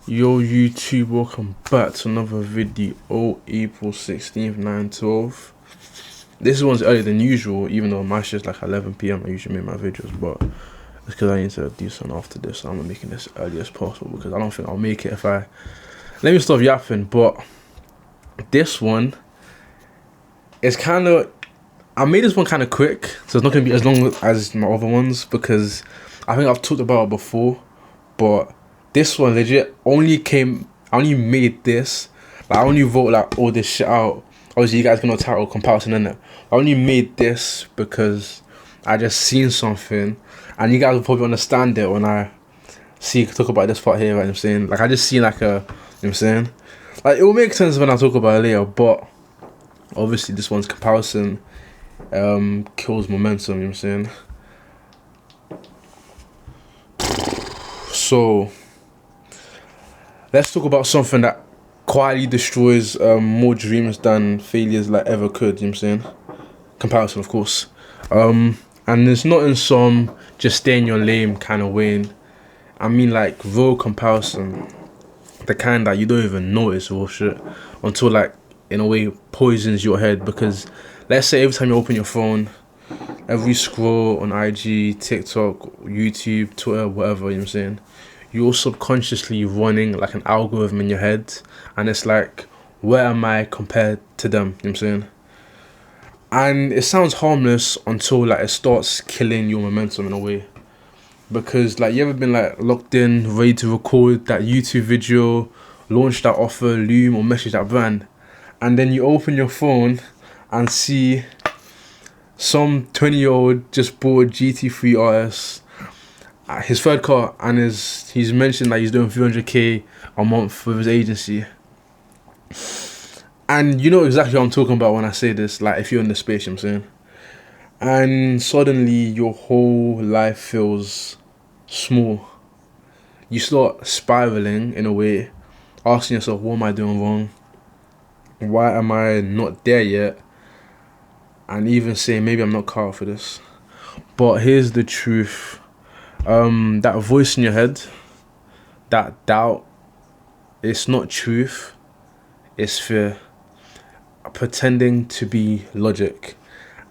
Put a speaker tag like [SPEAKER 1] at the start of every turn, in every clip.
[SPEAKER 1] Yo YouTube, welcome back to another video. April 16th, 9:12. This one's earlier than usual, even though my shit's like 11 p.m. I usually make my videos, but it's because I need to do something after this, so I'm making this early as possible because I don't think I'll make it if I... Let me stop yapping, but this one is kind of... I made this one kind of quick, so it's not going to be as long as my other ones because I think I've talked about it before, but this one legit only came... I only made this, like I only wrote like all this shit out. Obviously you guys can know title comparison in it. I only made this because I just seen something, and you guys will probably understand it when I talk about this part here, right? You know what I'm saying? Like I just seen like a, you know what I'm saying? Like it will make sense when I talk about it later, but obviously this one's comparison kills momentum, you know what I'm saying? So let's talk about something that quietly destroys more dreams than failures like ever could, you know what I'm saying? Comparison, of course. And it's not in some just stay in your lane kind of way. I mean like real comparison, the kind that you don't even notice or shit until like in a way poisons your head. Because let's say every time you open your phone, every scroll on IG, TikTok, YouTube, Twitter, whatever, you know what I'm saying, you're subconsciously running like an algorithm in your head, and it's like, where am I compared to them, you know what I'm saying? And it sounds harmless until like it starts killing your momentum in a way. Because like you ever been like locked in, ready to record that YouTube video, launch that offer, loom, or message that brand, and then you open your phone and see some 20-year-old just bought GT3 RS, his third car, and he's mentioned that he's doing 300k a month with his agency. And you know exactly what I'm talking about when I say this, like if you're in the space, you know what I'm saying? And suddenly your whole life feels small. You start spiraling in a way, asking yourself, what am I doing wrong? Why am I not there yet? And even saying, maybe I'm not cut out for this. But here's the truth. That voice in your head, that doubt, it's not truth, it's fear pretending to be logic,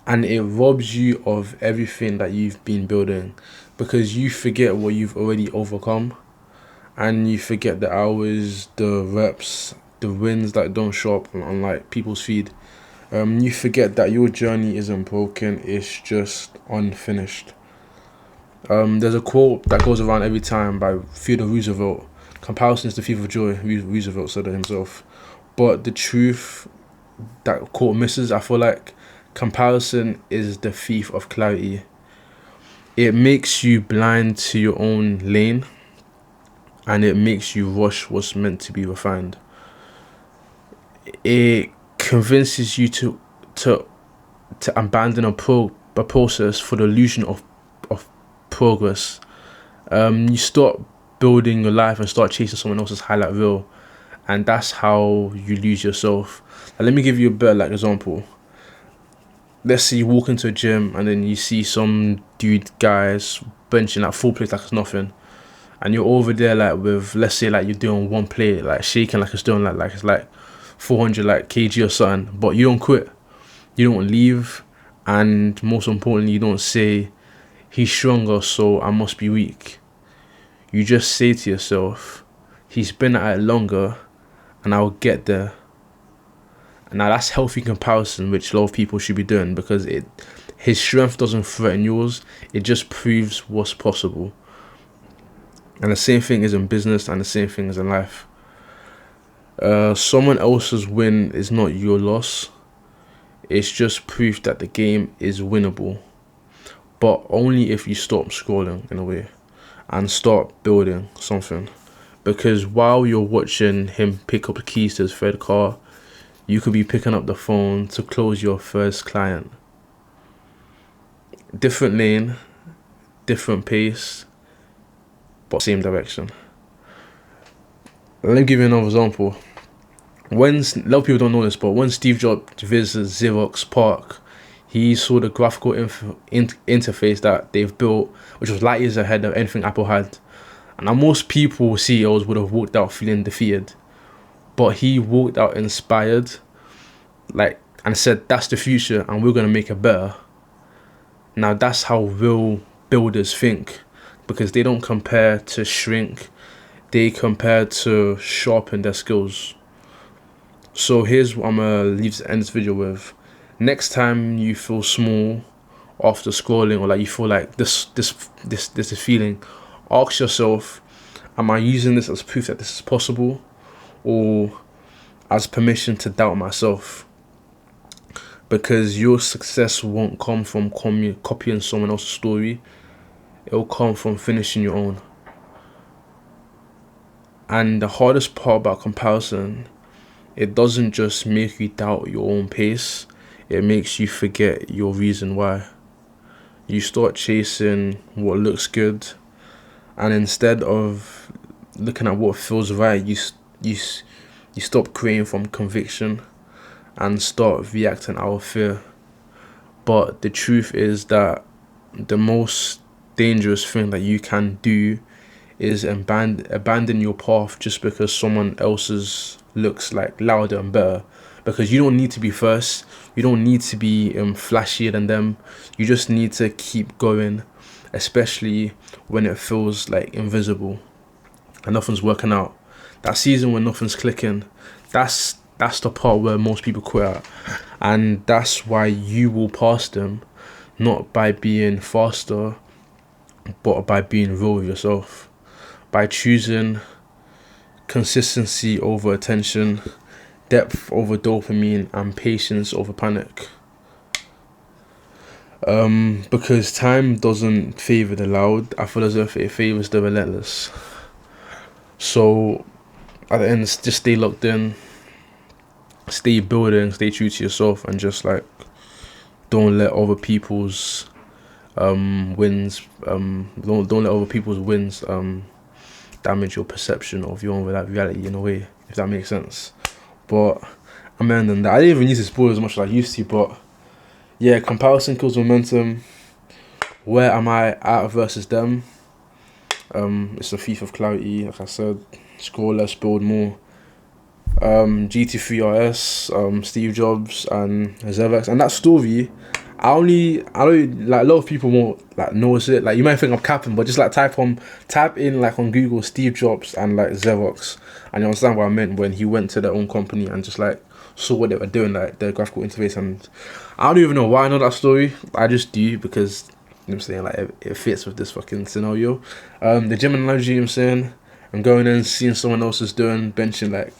[SPEAKER 1] and it robs you of everything that you've been building because you forget what you've already overcome, and you forget the hours, the reps, the wins that don't show up on like people's feed. You forget that your journey isn't broken, it's just unfinished. There's a quote that goes around every time by Theodore Roosevelt: comparison is the thief of joy. Roosevelt said it himself. But the truth that quote misses, I feel like comparison is the thief of clarity. It makes you blind to your own lane, and it makes you rush what's meant to be refined. It convinces you to abandon a process for the illusion of progress. You start building your life and start chasing someone else's highlight reel, and that's how you lose yourself. Now, let me give you a better like example. Let's say you walk into a gym and then you see some guys benching like 4 plates like it's nothing, and you're over there like with, let's say like you're doing 1 plate, like shaking like it's doing like it's like 400 like kg or something, but you don't quit, you don't leave, and most importantly you don't say he's stronger so I must be weak. You just say to yourself, he's been at it longer and I'll get there. And now that's healthy comparison, which a lot of people should be doing, because his strength doesn't threaten yours, it just proves what's possible. And the same thing is in business, and the same thing is in life. Someone else's win is not your loss, it's just proof that the game is winnable. But only if you stop scrolling in a way and start building something. Because while you're watching him pick up the keys to his third car, you could be picking up the phone to close your first client. Different lane, different pace, but same direction. Let me give you another example. A lot of people don't know this, but when Steve Jobs visited Xerox Park, he saw the graphical interface that they've built, which was light years ahead of anything Apple had. And now most people, CEOs, would have walked out feeling defeated, but he walked out inspired, like, and said, "That's the future, and we're gonna make it better." Now that's how real builders think, because they don't compare to shrink, they compare to sharpen their skills. So here's what I'm gonna leave to end this video with. Next time you feel small after scrolling, or like you feel like this is feeling, ask yourself, am I using this as proof that this is possible, or as permission to doubt myself? Because your success won't come from copying someone else's story, it'll come from finishing your own. And the hardest part about comparison, it doesn't just make you doubt your own pace, it makes you forget your reason why. You start chasing what looks good, and instead of looking at what feels right, you stop creating from conviction and start reacting out of fear. But the truth is that the most dangerous thing that you can do is abandon your path just because someone else's looks like louder and better. Because you don't need to be first, you don't need to be flashier than them, you just need to keep going, especially when it feels like invisible and nothing's working out. That season when nothing's clicking, that's the part where most people quit at. And that's why you will pass them, not by being faster, but by being real with yourself. By choosing consistency over attention, depth over dopamine, and patience over panic. Because time doesn't favor the loud, I feel as if it favors the relentless. So at the end, just stay locked in, stay building, stay true to yourself, and just like don't let other people's wins don't let other people's wins damage your perception of your own reality in a way, if that makes sense. But I'm ending that. I didn't even use to spoil as much as I used to, but yeah, comparison kills momentum. Where am I at versus them? It's a thief of clarity, like I said. Scroll less, build more. GT3 RS, Steve Jobs and Xerox, and that story, I don't like, a lot of people won't like notice it. Like, you might think I'm capping, but just like type in like on Google Steve Jobs and like Xerox, and you understand what I meant when he went to their own company and just like saw what they were doing, like their graphical interface. And I don't even know why I know that story. I just do, because you know what I'm saying, like it fits with this fucking scenario. The gym analogy, you know what I'm saying, I'm going in, seeing someone else is doing benching like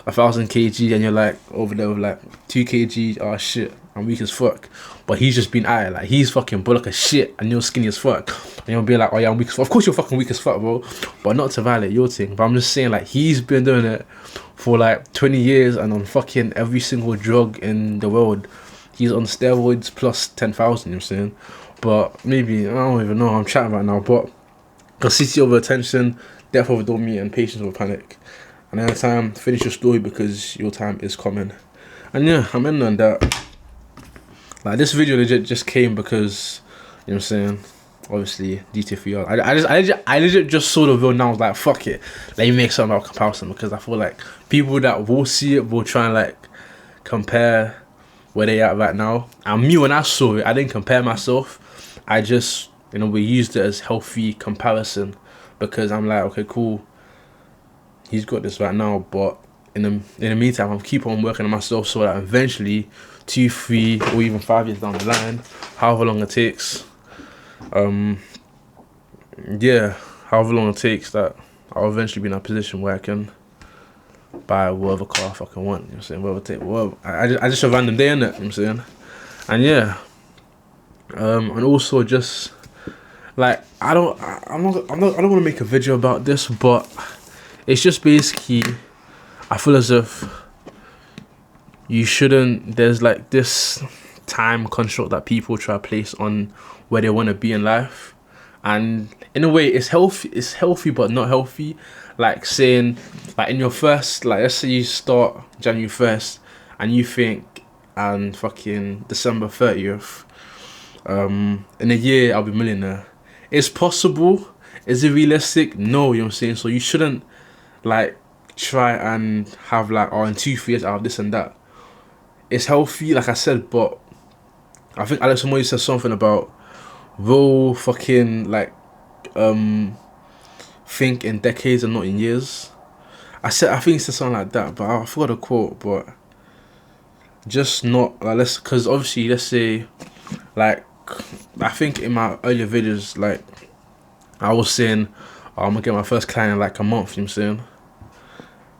[SPEAKER 1] 1,000 kg, and you're like over there with like 2 kg. Oh shit, I'm weak as fuck. But he's just been at it, like he's fucking bulk as shit and you're skinny as fuck, and you'll be like, oh yeah, I'm weak as fuck. Of course you're fucking weak as fuck, bro, but not to violate your thing. But I'm just saying, like, he's been doing it for like 20 years and on fucking every single drug in the world. He's on steroids plus 10,000, you know what I'm saying. But maybe, I don't even know, I'm chatting right now. But consistency over attention, depth over dopamine, and patience over panic. And then time, finish your story, because your time is coming. And yeah, I'm ending on that. Like, this video legit just came because, you know what I'm saying, obviously GT3R. I legit just saw the video and I was like, fuck it, let me make something about comparison, because I feel like people that will see it will try and like compare where they at right now. And me, when I saw it, I didn't compare myself. I just, you know, we used it as healthy comparison, because I'm like, okay, cool, he's got this right now, but in the meantime, I'm keep on working on myself, so that eventually 2, 3, or even 5 years down the line, however long it takes, yeah, however long it takes, that I'll eventually be in a position where I can buy whatever car I fucking want, you know what I'm saying, whatever. I just a random day in it, you know what I'm saying. And yeah, and also just like, I don't want to make a video about this, but it's just basically, I feel as if you shouldn't, there's like this time construct that people try to place on where they want to be in life, and in a way it's healthy but not healthy. Like saying, like in your first, like let's say you start January 1st and you think, and fucking December 30th, in a year I'll be millionaire. It's possible, Is it realistic? No, you know what I'm saying? So you shouldn't like try and have like, oh, in 2 3 years I have this and that. It's healthy, like I said, but I think Alex Moy said something about we'll fucking like think in decades and not in years. I think he said something like that, but I forgot the quote. But just not like, let's, because obviously let's say like, I think in my earlier videos, like I was saying, oh, I'm gonna get my first client in like a month, you know what I'm saying?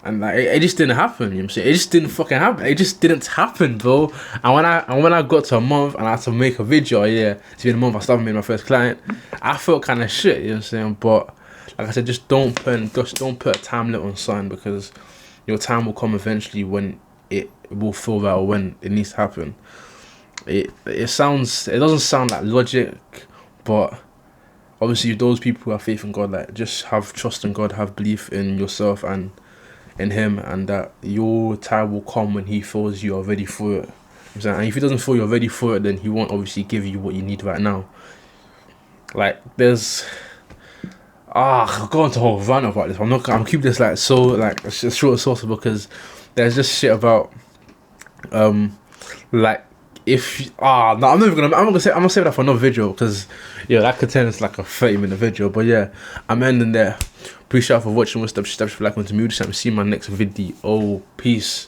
[SPEAKER 1] And like it just didn't happen, you know what I'm saying? It just didn't fucking happen. It just didn't happen, bro. And when I got to a month and I had to make a video, yeah, it's been a month I started making my first client, I felt kinda shit, you know what I'm saying? But like I said, just don't put a time limit on something, because your time will come eventually when it will feel that, or when it needs to happen. It doesn't sound like logic, but obviously those people who have faith in God, like just have trust in God, have belief in yourself and in him, and that your time will come when he feels you are ready for it. You know what I'm saying? And if he doesn't feel you're ready for it, then he won't obviously give you what you need right now. Like there's I'll go on to a whole rant about this. I'm keep this like so like as short as possible, because there's just shit about like, if no, I'm gonna save that for another video, because yeah, that contains like a 30-minute video. But yeah, I'm ending there. Appreciate you for watching. What's up? Step like on to me. See you in my next video. Peace.